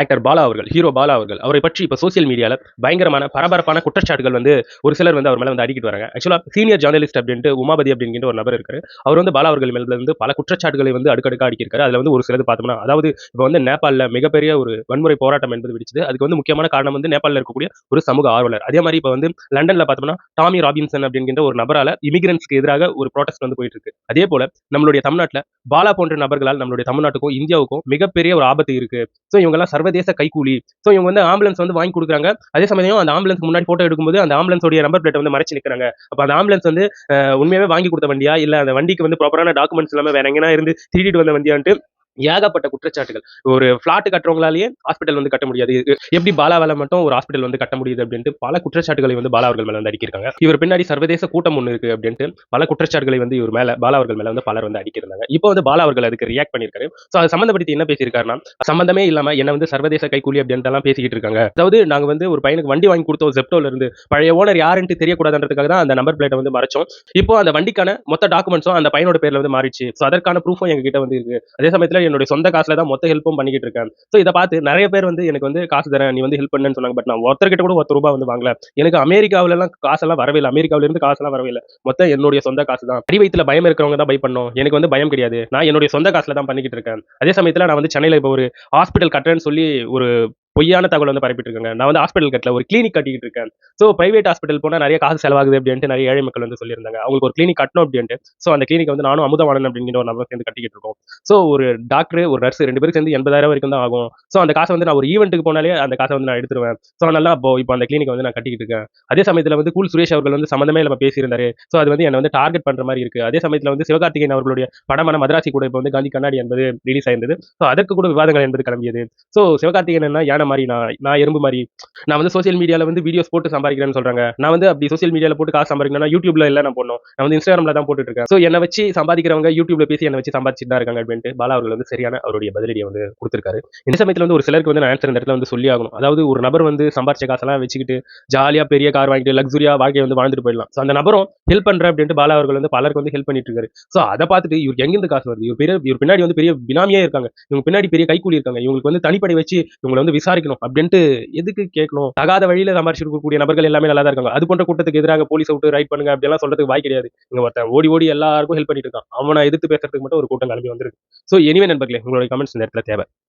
Actor Bala அவர்கள், hero Bala அவர்கள். அவரை பற்றி இப்ப சோசியல் மீடியால பயங்கரமான பரபரப்பான குற்றச்சாட்டுகள் வந்து ஒரு சிலர் வந்து அவர் மேல வந்து அடிக்கிட்டு வராங்க. ஆக்சுவலா சீனியர் ஜர்னலிஸ்ட் அப்படின்ட்டு உமாபதி அப்படிங்கிற ஒரு நபர் இருக்காரு. அவர் வந்து பாலா அவர்கள் மேல இருந்து பல குற்றச்சாட்டுகளை வந்து அடுக்கடுக்கா அடிக்கிருக்காரு. அதுல வந்து ஒரு சிலது பார்த்தோம்னா, அதாவது இப்ப வந்து நேபாள்ல மிகப்பெரிய ஒரு வன்முறை போராட்டம் என்பது வெடிச்சது. அதுக்கு வந்து முக்கியமான காரணம் வந்து நேபாள்ல இருக்கக்கூடிய ஒரு சமூக ஆர்வலர். அதே மாரி இப்ப வந்து லண்டன்ல பார்த்தோம்னா, டாமி ராபின்சன் அப்படிங்கிற ஒரு நபரால இமிகிரன்ட்ஸ்க்கு எதிராக ஒரு புரோட்டஸ்ட் வந்து போயிட்டு இருக்கு. அதே போல நம்மளுடைய தமிழ்நாட்டுல பாலா போன்ற நபர்களால் நம்மளுடைய தமிழ்நாட்டுக்கும், இந்தியாவுக்கும் மிகப்பெரிய ஒரு ஆபத்து இருக்கு. சோ இவங்கலாம் சர்வதேச கைக்கூலி. சோ இவங்க வந்து ஆம்புலன்ஸ் வந்து வாங்கி குடுக்குறாங்க. அதே சமயம் அந்த ஆம்புலன்ஸ்க்கு முன்னாடி போட்டோ எடுக்கும்போது அந்த ஆம்புலன்ஸோட நம்பர் பிளேட்ட வந்து மறைச்சு நிக்கிறாங்க. அப்ப அந்த ஆம்புலன்ஸ் வந்து உண்மையாவே வாங்கி குடுத்த வண்டியா? இல்ல அந்த வண்டிக்கு வந்து ப்ராப்பரான டாக்குமெண்ட்ஸ் இல்லாம வேற எங்கனா இருந்து திருடிட்டு வந்த வண்டியான்ட்டு ஏகப்பட்ட குற்றச்சாட்டுகள். ஒரு பிளாட் கட்டுறவங்களாலேயே ஹாஸ்பிட்டல் வந்து கட்ட முடியாது. எப்படி பாலாவால மட்டும் ஒரு ஹாஸ்பிட்டல் வந்து கட்ட முடியுது அப்படின்ட்டு பல குற்றச்சாட்டுகளை வந்து பாலா அவர்கள் மேல வந்து அடிக்கிருக்காங்க. இவர் பின்னாடி சர்வதேச கூட்டம் ஒண்ணு இருக்கு அப்படின்ட்டு பல குற்றச்சாட்டுகளை வந்து இவர் மேல பாலா அவர்கள் மேல வந்து பலர் வந்து அடிக்கிருந்தாங்க. இப்போ வந்து பாலா அவர்கள் அதுக்கு ரியாக்ட் பண்ணியிருக்காரு. சோ அது சம்பந்தப்படுத்தி என்ன பேசியிருக்காருன்னா, சம்பந்தமே இல்லாம என்ன வந்து சர்வதேச கைக்கூலி அப்படின்ட்டுலாம் பேசிக்கிட்டு இருக்காங்க. அதாவது நாங்க வந்து ஒரு பையனுக்கு வண்டி வாங்கி கொடுத்தோம் ஜெப்டோல இருந்து. பழைய ஓனர் யாருன்ட்டு தெரியக்கூடாதுன்றதுக்காக தான் அந்த நம்பர் பிளேட்ட வந்து மறைச்சோம். இப்போ அந்த வண்டிக்கான மொத்த டாக்குமெண்ட்ஸும் அந்த பையனோட பேர்ல வந்து மாறிடுச்சு. சோ அதற்கான ப்ரூஃபும் எங்க கிட்ட வந்து இருக்கு. அதே சமயத்துல என்னுடைய சொந்த காசுல தான் மொத்த ஹெல்ப்பும் பண்ணிக்கிட்டு இருக்கேன். சோ இத பார்த்து நெறைய பேர் வந்து எனக்கு வந்து காசு தரேன், நீ வந்து ஹெல்ப் பண்ணுன்னு சொன்னாங்க. பட் நான் ஒருத்தர்கிட்ட கூட ₹1 வந்து வாங்கல. எனக்கு அமெரிக்காவுலலாம் காசெல்லாம் வரவே இல்ல. அமெரிக்காவுல இருந்து காசெல்லாம் வரவே இல்ல. மொத்தம் என்னுடைய சொந்த காசு தான். அடி வயித்துல பயம் இருக்கிறவங்க தான் பயப்படணும். எனக்கு வந்து பயம் கிடையாது. நான் என்னுடைய சொந்த காசுல தான் பண்ணிக்கிட்டு இருக்கேன். அதே சமயத்துல நான் வந்து சென்னையில இப்ப ஒரு ஹாஸ்பிட்டல் கட்டுறேன்னு சொல்லி ஒரு பொய்யான தகவல் வந்து பரப்பிட்டு இருக்காங்க. நான் வந்து ஹாஸ்பிட்டல் கட்டல, ஒரு கிளினிக் கட்டிக்கிட்டு இருக்கேன். சோ பிரைவேட் ஹாஸ்பிட்டல் போனா நெறைய காசு செலவாகுது அப்படின்ட்டு நெறைய ஏழை மக்கள் வந்து சொல்லியிருந்தாங்க. அவங்களுக்கு ஒரு கிளினிக் கட்டணும் அப்படின்ட்டு. சோ அந்த கிளினிக் வந்து நானும் அமுதவாணன் அப்படிங்கிற ஒரு நபர் சேர்ந்து கட்டிக்கிட்டு இருக்கோம். சோ ஒரு டாக்டர், ஒரு நர்ஸ் 2 பேரும் சேர்ந்து 80,000 வரைக்கும் தான் ஆகும். சோ அந்த காச வந்து நான் ஒரு ஈவென்ட்க்கு போனாலே அந்த காச வந்து நான் எடுத்துருவேன். சோ அதனால இப்போ அந்த கிளினிக்க வந்து நான் கட்டிக்கிட்டு இருக்கேன். அதே சமயத்துல வந்து கூல் சுரேஷ் அவர்கள் வந்து சம்மந்தமே இல்லாம பேசியிருந்தாரு. சோ அது வந்து என்ன வந்து டார்கெட் பண்ற மாரி இருக்கு. அதே சமயத்துல வந்து சிவகார்த்திகேயன் அவர்களுடைய படமான மதராசி கூட இப்ப வந்து காந்தி கண்ணாடி என்பது ரிலீஸ் ஆயிருந்தது. சோ அதற்கு கூட விவாதங்கள் என்பது கிளம்பியது. சோ சிவகார்த்திகேயன் என்ன யானை மாரி நான் எறும்பு மாரி. நான் வந்து சோசியல் மீடியால வந்து வீடியோஸ் போட்டு சம்பாதிக்கிறேன்னு சொல்றாங்க. நான் வந்து அப்படி சோசியல் மீடியால போட்டு காசு சம்பாதிக்கணும்னா யூடியூப்ல இல்ல நான் போடணும். நான் வந்து இன்ஸ்டாகிராம்ல தான் போட்டுட்டு இருக்கேன். சோ என்ன வச்சு சம்பாதிக்கிறவங்க யூடியூப்ல பேசி என்ன வச்சு சம்பாதிச்சுட்டு தான் இருக்காங்க அப்படின்ட்டு பாலா அவர்கள் வந்து சரியான அவருடைய பதிலடியை வந்து கொடுத்திருக்காரு. இந்த சமயத்துல வந்து ஒரு சிலருக்கு வந்து நான் ஆன்சர் இந்த இடத்துல வந்து சொல்லி ஆகணும். அதாவது ஒரு நபர் வந்து சம்பாரிச்ச காசெல்லாம் வச்சுக்கிட்டு ஜாலியா பெரிய கார் வாங்கிட்டு லக்ஸுரியா வாழ்க்கையை வந்து வாழ்ந்துட்டு போயிடலாம். சோ அந்த நபரும் ஹெல்ப் பண்றேன் அப்படின்ட்டு பாலா அவர்கள் வந்து பலருக்கு வந்து ஹெல்ப் பண்ணிட்டு இருக்காரு. சோ அதை பார்த்துட்டு இவருக்கு எங்கிருந்து காசு வருது? இவர் பின்னாடி வந்து பெரிய பினாமியே இருக்காங்க. இவங்க பின்னாடி பெரிய கைக்கூலி இருக்காங்க. இவங்களுக்கு வந்து தனிப்படை வச்சு இவங்களை வந்து விசாரிக்கணும் அப்படின்ட்டு எதுக்கு கேட்கணும்? தகாத வழியில சம்பாரிச்சு இருக்கக்கூடிய நபர்கள் எல்லாமே நல்லா தான் இருக்காங்க. அது போன்ற கூட்டத்துக்கு எதிராக போலீஸ விட்டு ரைட் பண்ணுங்க அப்படிலாம் சொல்றதுக்கு வாய் கிடையாது. இங்க ஒருத்தன் ஓடி ஓடி எல்லாருக்கும் ஹெல்ப் பண்ணிட்டு இருக்கான். அவன எதிர்த்து பேசுறதுக்கு மட்டும் ஒரு கூட்டம் கிளம்பி வந்திருக்கு. சோ எனிவே நண்பர்களே, உங்களுடைய கமெண்ட்ஸ் இந்த இடத்துல தேவை.